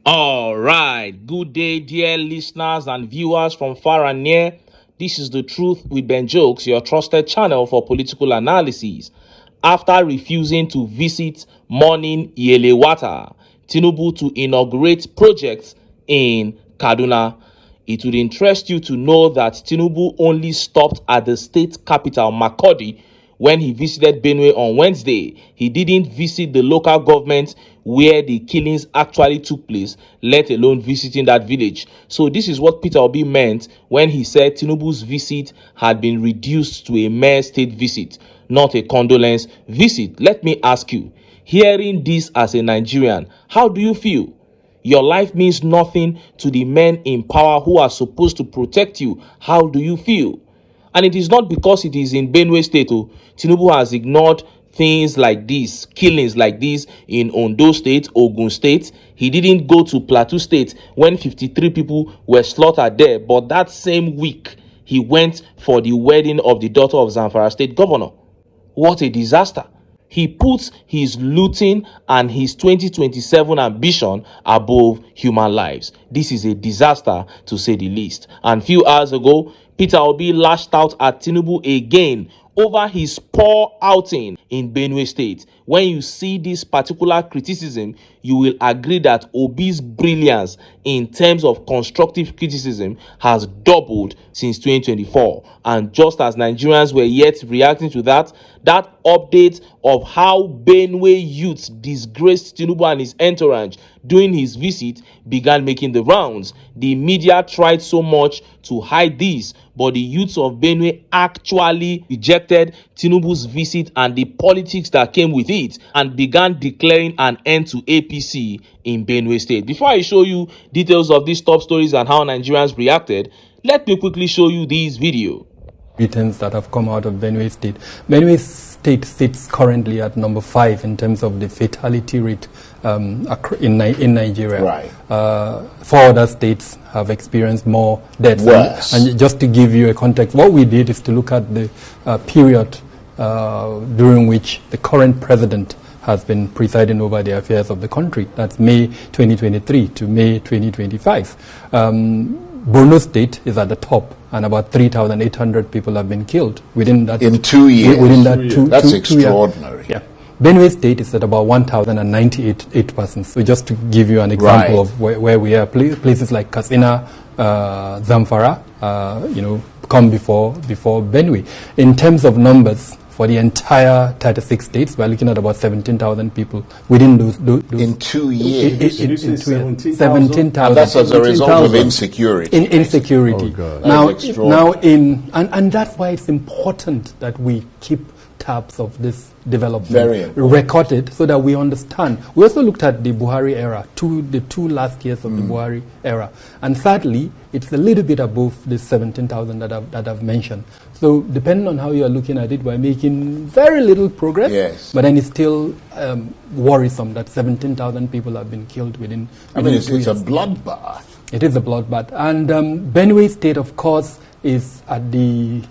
All right, good day, dear listeners and viewers from far and near. This is The Truth with Ben Jokes, your trusted channel for political analysis. After refusing to visit Morning Yelewata, Tinubu to inaugurate projects in Kaduna. It would interest you to know that Tinubu only stopped at the state capital, Makurdi, when he visited Benue on Wednesday. He didn't visit the local government where the killings actually took place, let alone visiting that village. So this is what Peter Obi meant when he said Tinubu's visit had been reduced to a mere state visit, not a condolence visit. Let me ask you, hearing this as a Nigerian, how do you feel? Your life means nothing to the men in power who are supposed to protect you. How do you feel? And it is not because it is in Benue State. Tinubu has ignored things like this, killings like this in Ondo State, Ogun State. He didn't go to Plateau State when 53 people were slaughtered there. But that same week, he went for the wedding of the daughter of Zamfara State Governor. What a disaster. He puts his looting and his 2027 ambition above human lives. This is a disaster, to say the least. And few hours ago, Peter Obi lashed out at Tinubu again over his poor outing in Benue State. When you see this particular criticism, you will agree that Obi's brilliance in terms of constructive criticism has doubled since 2024. And just as Nigerians were yet reacting to that update of how Benue youths disgraced Tinubu and his entourage during his visit began making the rounds. The media tried so much to hide this, but the youths of Benue actually rejected Tinubu's visit and the politics that came with it and began declaring an end to APC in Benue State. Before I show you details of these top stories and how Nigerians reacted, let me quickly show you this video. Returns that have come out of Benue State. Benue State sits currently at number 5 in terms of the fatality rate in Nigeria. Right. 4 other states have experienced more deaths. Worse. And just to give you a context, what we did is to look at the period during which the current president has been presiding over the affairs of the country. That's May 2023 to May 2025. Borno State is at the top, and about 3,800 people have been killed within that. In 2 years. Within that That's two extraordinary. years. Yeah. Benue State is at about 1,098 persons. So just to give you an example of where we are, places like Katsina, Zamfara, come before Benue. In terms of numbers, for the entire 36 states, we're looking at about 17,000 people within those in 2 years. In 17,000. That's as a result of insecurity. Insecurity. Oh, And that's why it's important that we keep tabs of this development, Very important. record it so that we understand. We also looked at the Buhari era, the two last years of the Buhari era, and sadly, it's a little bit above the 17,000 that I've mentioned. So depending on how you are looking at it, we're making very little progress. Yes. But then it's still worrisome that 17,000 people have been killed within. It's a bloodbath. It is a bloodbath, and Benue State, of course, is at the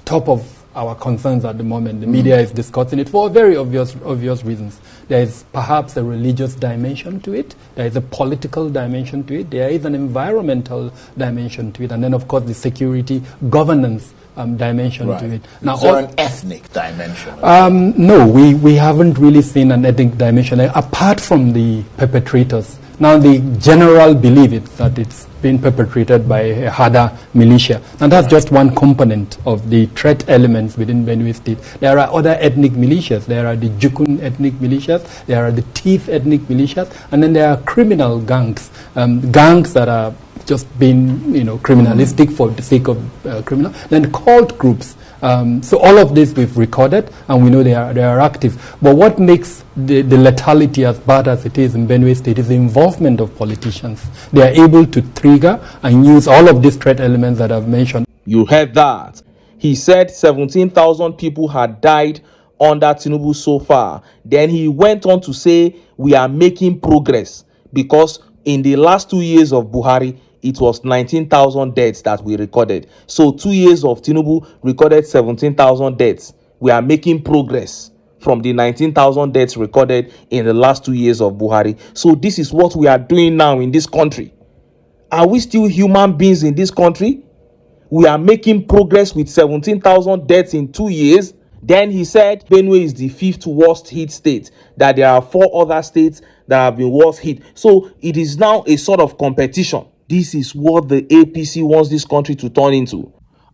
top of our concerns at the moment. The media is discussing it for very obvious reasons. There is perhaps a religious dimension to it. There is a political dimension to it. There is an environmental dimension to it. And then, of course, the security governance dimension to it. Now, is there an ethnic dimension? No, we haven't really seen an ethnic dimension, apart from the perpetrators. Now, the general belief is that it's been perpetrated by a Hada militia. And that's just one component of the threat elements within Benue State. There are other ethnic militias. There are the Jukun ethnic militias. There are the Thief ethnic militias. And then there are criminal gangs. Gangs that are just being, criminalistic for the sake of criminal. Then cult groups. So all of this we've recorded, and we know they are active. But what makes the lethality as bad as it is in Benue State is the involvement of politicians. They are able to trigger and use all of these threat elements that I've mentioned. You heard that. He said 17,000 people had died under Tinubu so far. Then he went on to say we are making progress because in the last 2 years of Buhari, it was 19,000 deaths that we recorded. So 2 years of Tinubu recorded 17,000 deaths. We are making progress. from the 19,000 deaths recorded in the last 2 years of Buhari. So this is what we are doing now in this country. Are we still human beings in this country? We are making progress with 17,000 deaths in 2 years. Then he said Benue is the 5th worst hit state, that there are 4 other states that have been worst hit. So it is now a sort of competition. This is what the APC wants this country to turn into.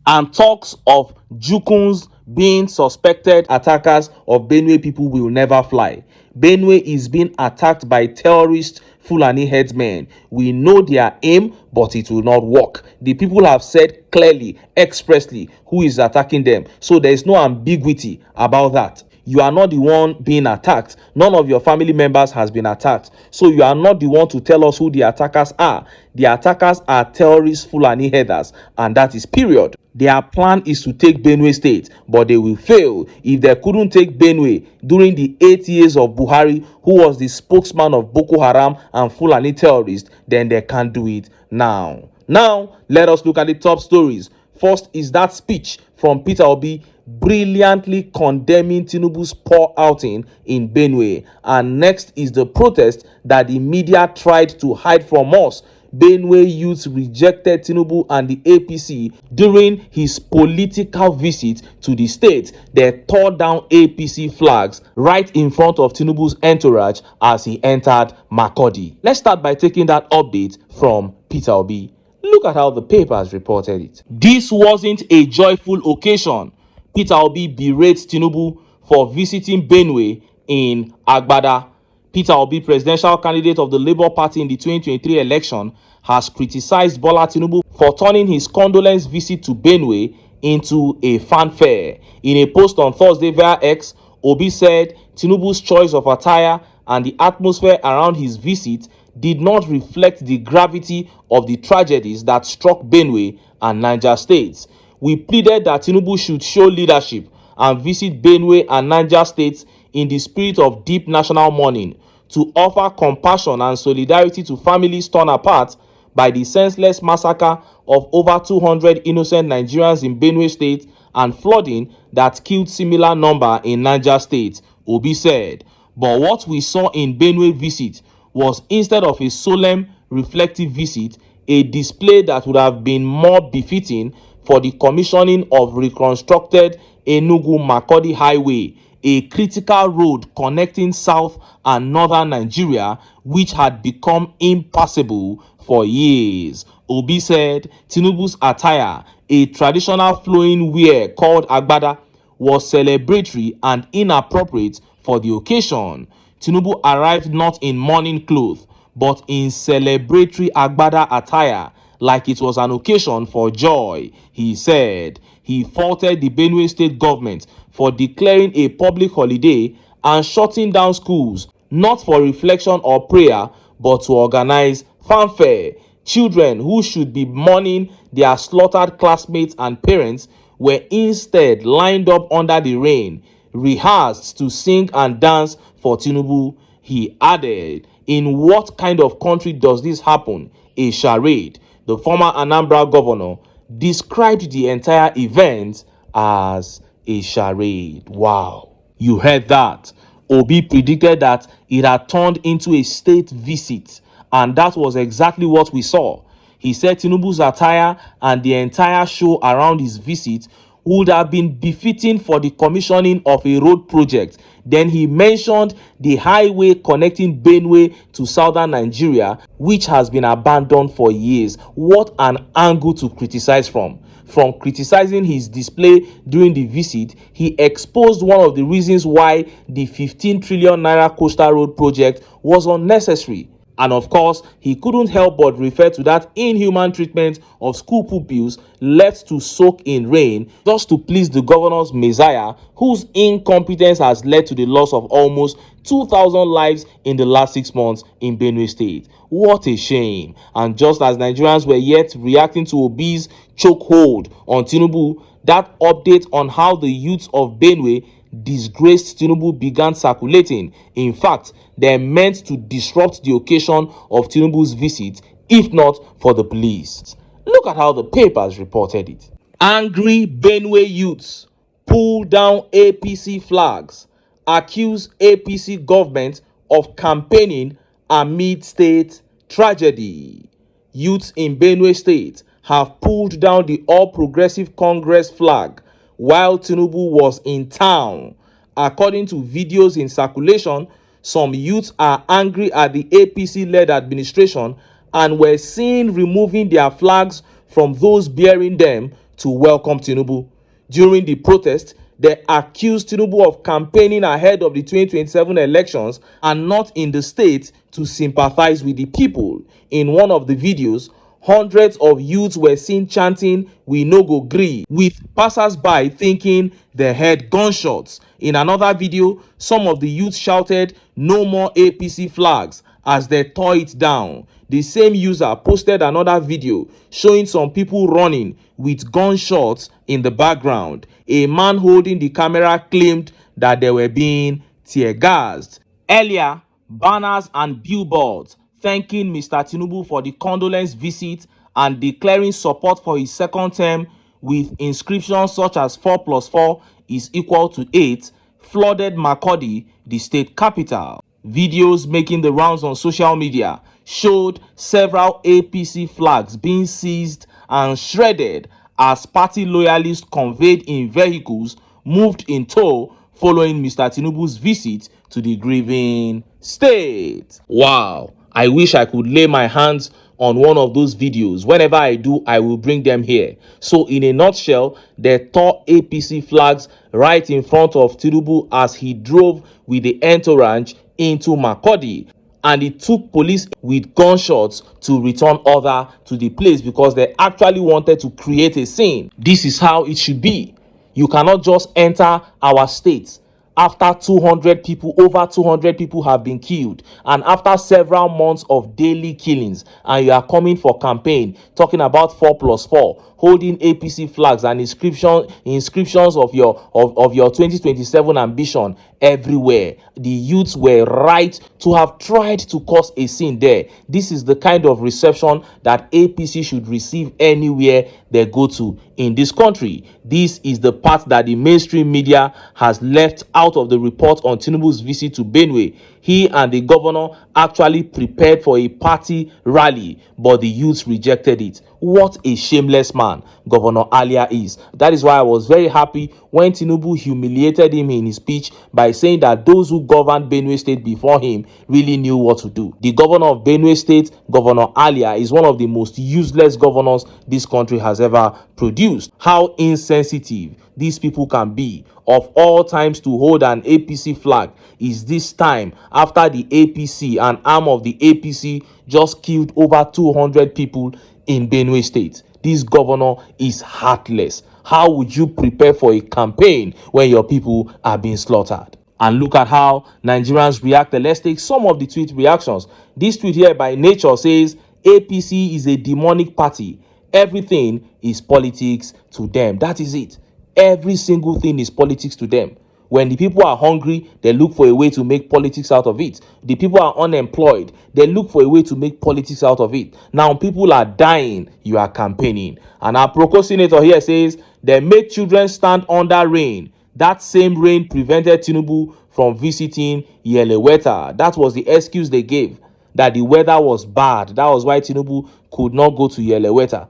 And talks of Jukuns being suspected attackers of Benue people will never fly. Benue is being attacked by terrorist Fulani headsmen. We know their aim, but it will not work. The people have said clearly, expressly, who is attacking them. So there is no ambiguity about that. You are not the one being attacked. None of your family members has been attacked. So you are not the one to tell us who the attackers are. The attackers are terrorist Fulani headers, and that is period. Their plan is to take Benue State, but they will fail if they couldn't take Benue during the 8 years of Buhari, who was the spokesman of Boko Haram and Fulani terrorists. Then they can't do it now. Now, let us look at the top stories. First is that speech from Peter Obi brilliantly condemning Tinubu's poor outing in Benue. And next is the protest that the media tried to hide from us. Benue youths rejected Tinubu and the APC during his political visit to the state. They tore down APC flags right in front of Tinubu's entourage as he entered Makurdi. Let's start by taking that update from Peter Obi. Look at how the papers reported it. This wasn't a joyful occasion. Peter Obi berates Tinubu for visiting Benue in Agbada. Peter Obi, presidential candidate of the Labour Party in the 2023 election, has criticized Bola Tinubu for turning his condolence visit to Benue into a fanfare. In a post on Thursday via X, Obi said Tinubu's choice of attire and the atmosphere around his visit did not reflect the gravity of the tragedies that struck Benue and Niger states. We pleaded that Tinubu should show leadership and visit Benue and Niger states in the spirit of deep national mourning, to offer compassion and solidarity to families torn apart by the senseless massacre of over 200 innocent Nigerians in Benue State and flooding that killed similar number in Niger State, Obi said. But what we saw in Benue visit was, instead of a solemn, reflective visit, a display that would have been more befitting for the commissioning of reconstructed Enugu-Makurdi Highway, a critical road connecting south and northern Nigeria, which had become impassable for years. Obi said Tinubu's attire, a traditional flowing wear called Agbada, was celebratory and inappropriate for the occasion. Tinubu arrived not in mourning clothes, but in celebratory Agbada attire, like it was an occasion for joy. He said he faulted the Benue state government for declaring a public holiday and shutting down schools, not for reflection or prayer, but to organize fanfare. Children who should be mourning their slaughtered classmates and parents were instead lined up under the rain, rehearsed to sing and dance for Tinubu. He added, "In what kind of country does this happen? A charade." The former Anambra governor described the entire event as a charade. Wow. You heard that. Obi predicted that it had turned into a state visit, and that was exactly what we saw. He said Tinubu's attire and the entire show around his visit would have been befitting for the commissioning of a road project. Then he mentioned the highway connecting Benue to southern Nigeria, which has been abandoned for years. What an angle to criticize from. From criticizing his display during the visit, he exposed one of the reasons why the 15 trillion naira coastal road project was unnecessary. And of course, he couldn't help but refer to that inhuman treatment of school pupils left to soak in rain just to please the governor's messiah, whose incompetence has led to the loss of almost 2,000 lives in the last 6 months in Benue State. What a shame. And just as Nigerians were yet reacting to Obi's chokehold on Tinubu, that update on how the youths of Benue disgraced Tinubu began circulating. In fact, they meant to disrupt the occasion of Tinubu's visit, if not for the police. Look at how the papers reported it. Angry Benue youths pull down APC flags accuse APC government of campaigning amid state tragedy. Youths in Benue State have pulled down the All Progressive Congress flag while Tinubu was in town. According to videos in circulation, some youths are angry at the APC-led administration and were seen removing their flags from those bearing them to welcome Tinubu. During the protest, they accused Tinubu of campaigning ahead of the 2027 elections and not in the state to sympathize with the people. In one of the videos, hundreds of youths were seen chanting, "We no go gree," with passers-by thinking they heard gunshots. In another video, some of the youths shouted, "No more APC flags," as they tore it down. The same user posted another video showing some people running with gunshots in the background. A man holding the camera claimed that they were being tear-gassed. Earlier, banners and billboards thanking Mr. Tinubu for the condolence visit and declaring support for his second term with inscriptions such as 4+4 is equal to 8 flooded Makurdi, the state capital. Videos making the rounds on social media showed several APC flags being seized and shredded as party loyalists conveyed in vehicles moved in tow following Mr. Tinubu's visit to the grieving state. Wow, I wish I could lay my hands on one of those videos. Whenever I do, I will bring them here. So in a nutshell, they tore APC flags right in front of Tinubu as he drove with the entourage into Makurdi, and it took police with gunshots to return order to the place because they actually wanted to create a scene. This is how it should be. You cannot just enter our state after 200 people, over 200 people have been killed, and after several months of daily killings, and you are coming for campaign talking about 4+4, holding APC flags and inscriptions of your 2027 ambition everywhere. The youths were right to have tried to cause a scene there. This is the kind of reception that APC should receive anywhere they go to in this country. This is the part that the mainstream media has left out of the report on Tinubu's visit to Benue. He and the governor actually prepared for a party rally, but the youths rejected it. What a shameless man Governor Alia is. That is why I was very happy when Tinubu humiliated him in his speech by saying that those who governed Benue State before him really knew what to do. The governor of Benue State, Governor Alia, is one of the most useless governors this country has ever produced. How insensitive these people can be. Of all times to hold an APC flag is this time after the APC, an arm of the APC, just killed over 200 people in Benue State. This governor is heartless. How would you prepare for a campaign when your people are being slaughtered? And look at how Nigerians react. Let's take some of the tweet reactions. This tweet here by Nature says, APC is a demonic party. Everything is politics to them. That is it. Every single thing is politics to them. When the people are hungry, they look for a way to make politics out of it. The people are unemployed, they look for a way to make politics out of it. Now people are dying, you are campaigning. And our Proco senator here says, they make children stand under rain. That same rain prevented Tinubu from visiting Yeleweta. That was the excuse they gave, that the weather was bad. That was why Tinubu could not go to Yeleweta.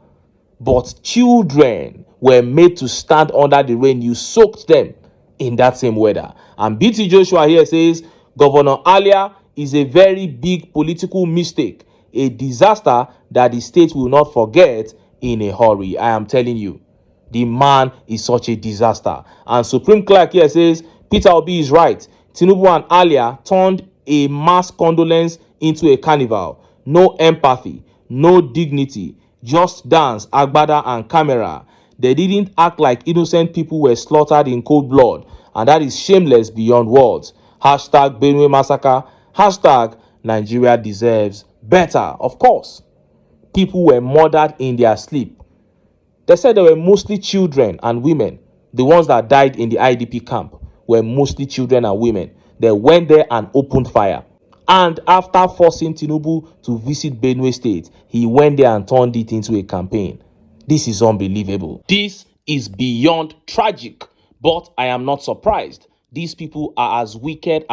But children were made to stand under the rain. You soaked them in that same weather. And BT Joshua here says, Governor Alia is a very big political mistake, a disaster that the state will not forget in a hurry. I am telling you, the man is such a disaster. And Supreme Clerk here says, Peter Obi is right. Tinubu and Alia turned a mass condolence into a carnival. No empathy, no dignity, just dance, agbada and camera. They didn't act like innocent people were slaughtered in cold blood, and that is shameless beyond words. Hashtag Benue Massacre. Hashtag Nigeria deserves better. Of course, people were murdered in their sleep. They said they were mostly children and women. The ones that died in the IDP camp were mostly children and women. They went there and opened fire. And after forcing Tinubu to visit Benue State, he went there and turned it into a campaign. This is unbelievable. This is beyond tragic, but I am not surprised. These people are as wicked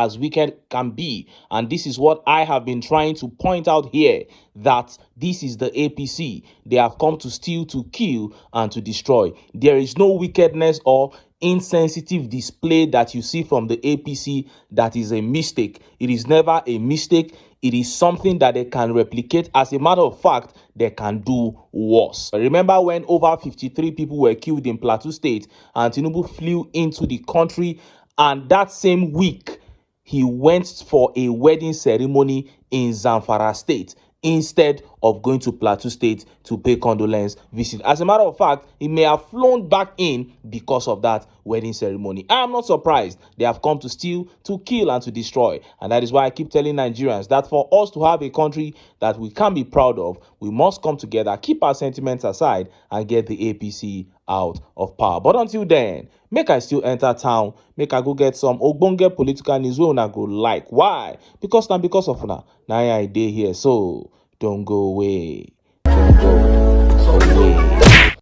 can be. And this is what I have been trying to point out here, that this is the APC. They have come to steal, to kill, and to destroy. There is no wickedness or insensitive display that you see from the APC that is a mistake. It is never a mistake. It is something that they can replicate. As a matter of fact, they can do worse. Remember when over 53 people were killed in Plateau State and Tinubu flew into the country, and that same week he went for a wedding ceremony in Zamfara State instead of going to Plateau State to pay condolence visit. As a matter of fact, he may have flown back in because of that wedding ceremony. I am not surprised. They have come to steal, to kill, and to destroy. And that is why I keep telling Nigerians that for us to have a country that we can be proud of, we must come together, keep our sentiments aside, and get the APC out of power. But until then, make I still enter town, make I go get some ogbonge political news wey una go like. Why? Because of una. Now I dey here, so don't go away.